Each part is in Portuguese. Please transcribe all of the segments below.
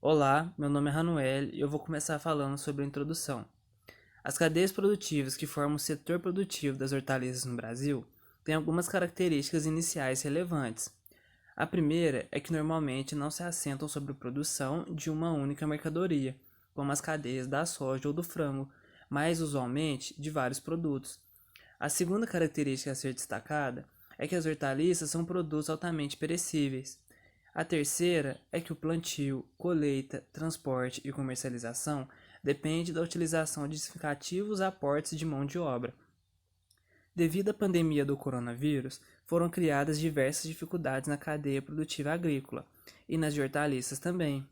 Olá, meu nome é Ranuel e eu vou começar falando sobre a introdução. As cadeias produtivas que formam o setor produtivo das hortaliças no Brasil têm algumas características iniciais relevantes. A primeira é que normalmente não se assentam sobre a produção de uma única mercadoria, como as cadeias da soja ou do frango, mas usualmente de vários produtos. A segunda característica a ser destacada é que as hortaliças são produtos altamente perecíveis. A terceira é que o plantio, colheita, transporte e comercialização depende da utilização de significativos aportes de mão de obra. Devido à pandemia do coronavírus, foram criadas diversas dificuldades na cadeia produtiva agrícola e nas de hortaliças também,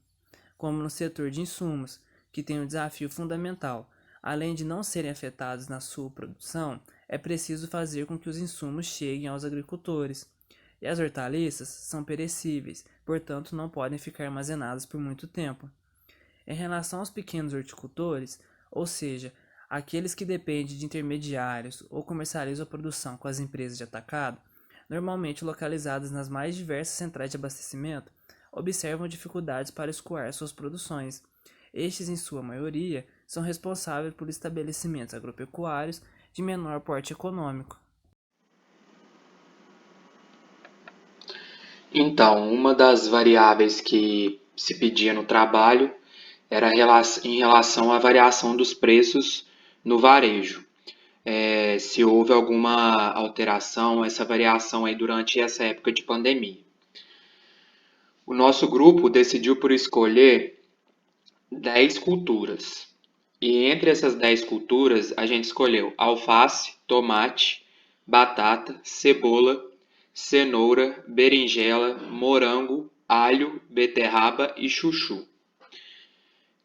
como no setor de insumos, que tem um desafio fundamental. Além de não serem afetados na sua produção, é preciso fazer com que os insumos cheguem aos agricultores. E as hortaliças são perecíveis, portanto não podem ficar armazenadas por muito tempo. Em relação aos pequenos horticultores, ou seja, aqueles que dependem de intermediários ou comercializam a produção com as empresas de atacado, normalmente localizadas nas mais diversas centrais de abastecimento, observam dificuldades para escoar suas produções. Estes, em sua maioria, são responsáveis por estabelecimentos agropecuários de menor porte econômico. Então, uma das variáveis que se pedia no trabalho era em relação à variação dos preços no varejo. Se houve alguma alteração, essa variação aí durante essa época de pandemia. O nosso grupo decidiu por escolher 10 culturas. E entre essas 10 culturas, a gente escolheu alface, tomate, batata, cebola, cenoura, berinjela, morango, alho, beterraba e chuchu.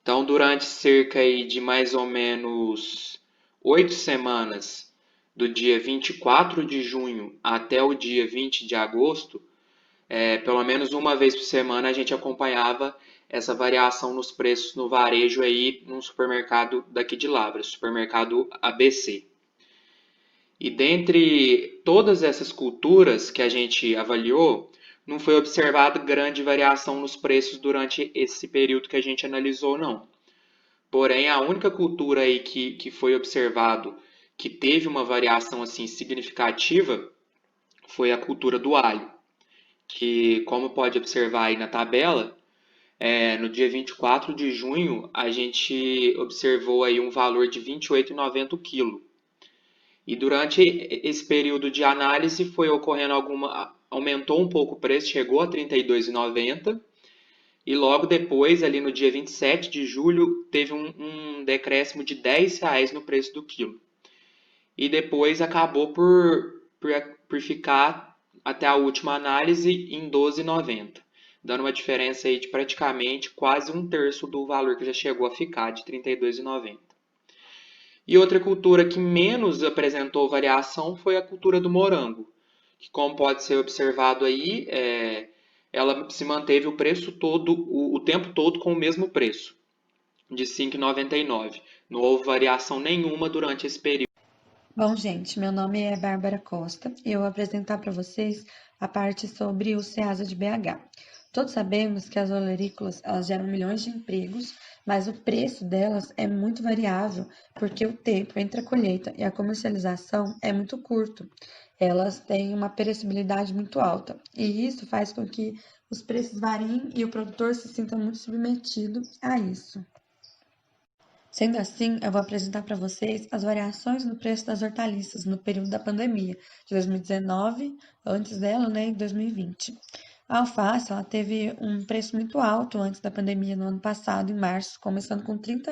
Então, durante cerca aí de mais ou menos 8 semanas, do dia 24 de junho até o dia 20 de agosto, pelo menos uma vez por semana a gente acompanhava essa variação nos preços no varejo aí num supermercado daqui de Lavras, supermercado ABC. E dentre todas essas culturas que a gente avaliou, não foi observada grande variação nos preços durante esse período que a gente analisou, não. Porém, a única cultura aí que foi observado que teve uma variação assim significativa foi a cultura do alho, que, como pode observar aí na tabela, no dia 24 de junho a gente observou aí um valor de R$ 28,90 o quilo. E durante esse período de análise foi ocorrendo aumentou um pouco o preço, chegou a R$ 32,90 e logo depois, ali no dia 27 de julho, teve um decréscimo de R$ 10 no preço do quilo. E depois acabou por ficar até a última análise em R$ 12,90, dando uma diferença aí de praticamente quase um terço do valor que já chegou a ficar, de R$ 32,90. E outra cultura que menos apresentou variação foi a cultura do morango, que, como pode ser observado aí, ela se manteve o preço todo, o tempo todo com o mesmo preço, de R$ 5,99. Não houve variação nenhuma durante esse período. Bom, gente, meu nome é Bárbara Costa e eu vou apresentar para vocês a parte sobre o Ceasa de BH. Todos sabemos que as olerícolas elas geram milhões de empregos, mas o preço delas é muito variável porque o tempo entre a colheita e a comercialização é muito curto. Elas têm uma perecibilidade muito alta e isso faz com que os preços variem e o produtor se sinta muito submetido a isso. Sendo assim, eu vou apresentar para vocês as variações no preço das hortaliças no período da pandemia, de 2019, antes dela, né, em 2020. A alface, ela teve um preço muito alto antes da pandemia, no ano passado, em março, começando com R$ 30,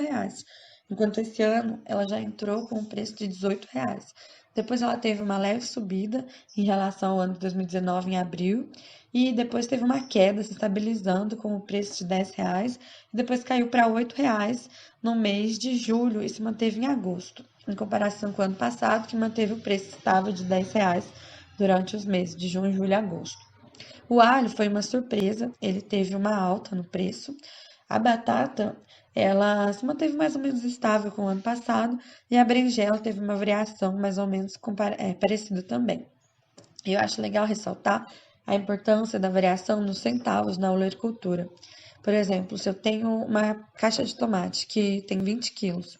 enquanto esse ano ela já entrou com um preço de R$ 18. Depois ela teve uma leve subida em relação ao ano de 2019, em abril, e depois teve uma queda, se estabilizando com o preço de R$ 10, e depois caiu para R$ 8 no mês de julho e se manteve em agosto, em comparação com o ano passado, que manteve o preço estável de R$ 10 durante os meses de junho, julho e agosto. O alho foi uma surpresa, ele teve uma alta no preço. A batata, ela se manteve mais ou menos estável com o ano passado e a berinjela teve uma variação mais ou menos parecida também. Eu acho legal ressaltar a importância da variação nos centavos na olericultura. Por exemplo, se eu tenho uma caixa de tomate que tem 20 quilos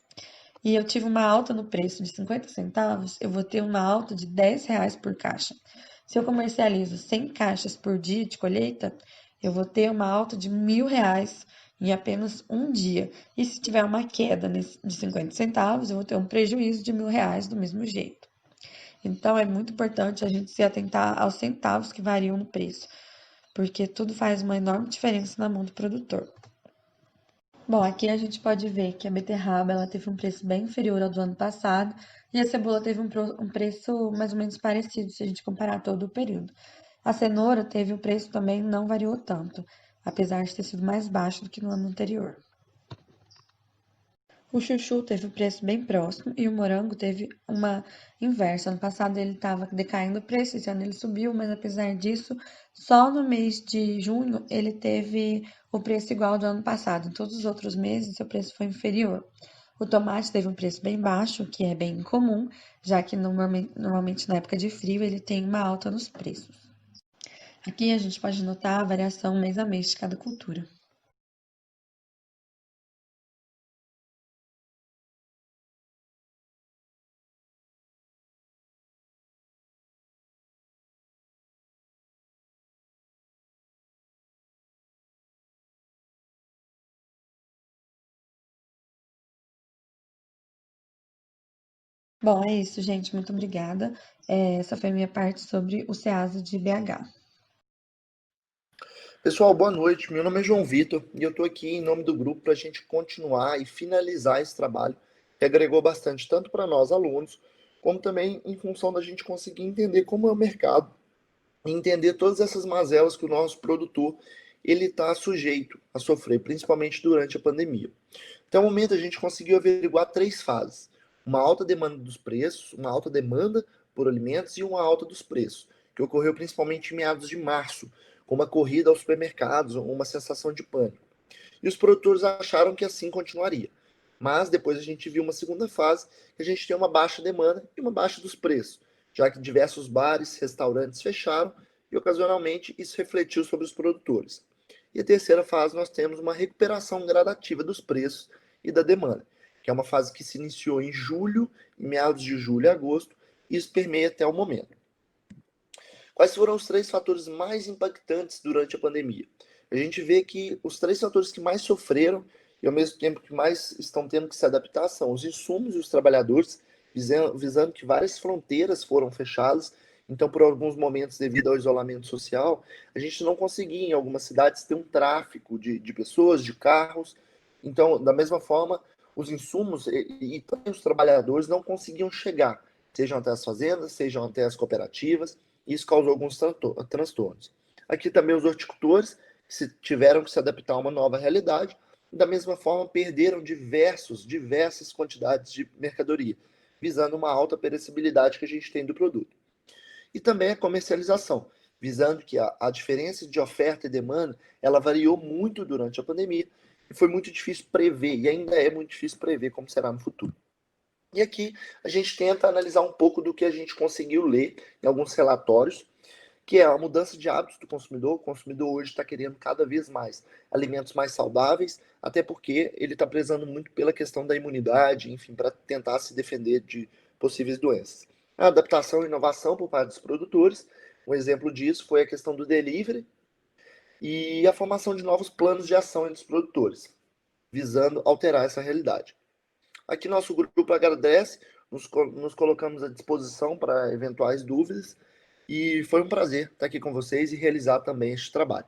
e eu tive uma alta no preço de 50 centavos, eu vou ter uma alta de R$ 10 por caixa. Se eu comercializo 100 caixas por dia de colheita, eu vou ter uma alta de R$ 1.000 em apenas um dia. E se tiver uma queda de 50 centavos, eu vou ter um prejuízo de R$ 1.000 do mesmo jeito. Então, é muito importante a gente se atentar aos centavos que variam no preço, porque tudo faz uma enorme diferença na mão do produtor. Bom, aqui a gente pode ver que a beterraba ela teve um preço bem inferior ao do ano passado e a cebola teve um preço mais ou menos parecido se a gente comparar todo o período. A cenoura teve o preço também não variou tanto, apesar de ter sido mais baixo do que no ano anterior. O chuchu teve o preço bem próximo e o morango teve uma inversa. Ano passado ele estava decaindo o preço, esse ano ele subiu, mas apesar disso, só no mês de junho ele teve o preço igual ao do ano passado. Em todos os outros meses, seu preço foi inferior. O tomate teve um preço bem baixo, que é bem incomum, já que normalmente na época de frio ele tem uma alta nos preços. Aqui a gente pode notar a variação mês a mês de cada cultura. Bom, é isso, gente. Muito obrigada. Essa foi a minha parte sobre o Ceasa de BH. Pessoal, boa noite. Meu nome é João Vitor e eu estou aqui em nome do grupo para a gente continuar e finalizar esse trabalho que agregou bastante, tanto para nós alunos, como também em função da gente conseguir entender como é o mercado e entender todas essas mazelas que o nosso produtor ele está sujeito a sofrer, principalmente durante a pandemia. Até o momento a gente conseguiu averiguar três fases: uma alta demanda dos preços, uma alta demanda por alimentos e uma alta dos preços, que ocorreu principalmente em meados de março, com uma corrida aos supermercados, uma sensação de pânico. E os produtores acharam que assim continuaria. Mas depois a gente viu uma segunda fase, que a gente tem uma baixa demanda e uma baixa dos preços, já que diversos bares, restaurantes fecharam e ocasionalmente isso refletiu sobre os produtores. E a terceira fase nós temos uma recuperação gradativa dos preços e da demanda, que é uma fase que se iniciou em julho, em meados de julho e agosto, e isso permeia até o momento. Quais foram os três fatores mais impactantes durante a pandemia? A gente vê que os três fatores que mais sofreram e ao mesmo tempo que mais estão tendo que se adaptar são os insumos e os trabalhadores, visando que várias fronteiras foram fechadas. Então, por alguns momentos, devido ao isolamento social, a gente não conseguia, em algumas cidades, ter um tráfego de pessoas, de carros. Então, da mesma forma, os insumos e também os trabalhadores não conseguiam chegar, sejam até as fazendas, sejam até as cooperativas. Isso causou alguns transtornos. Aqui também os horticultores tiveram que se adaptar a uma nova realidade, e da mesma forma perderam diversas quantidades de mercadoria, visando uma alta perecibilidade que a gente tem do produto. E também a comercialização, visando que a diferença de oferta e demanda, ela variou muito durante a pandemia, e foi muito difícil prever, e ainda é muito difícil prever como será no futuro. E aqui a gente tenta analisar um pouco do que a gente conseguiu ler em alguns relatórios, que é a mudança de hábitos do consumidor. O consumidor hoje está querendo cada vez mais alimentos mais saudáveis, até porque ele está prezando muito pela questão da imunidade, enfim, para tentar se defender de possíveis doenças. A adaptação e inovação por parte dos produtores, um exemplo disso foi a questão do delivery e a formação de novos planos de ação entre os produtores, visando alterar essa realidade. Aqui nosso grupo agradece, nos colocamos à disposição para eventuais dúvidas e foi um prazer estar aqui com vocês e realizar também este trabalho.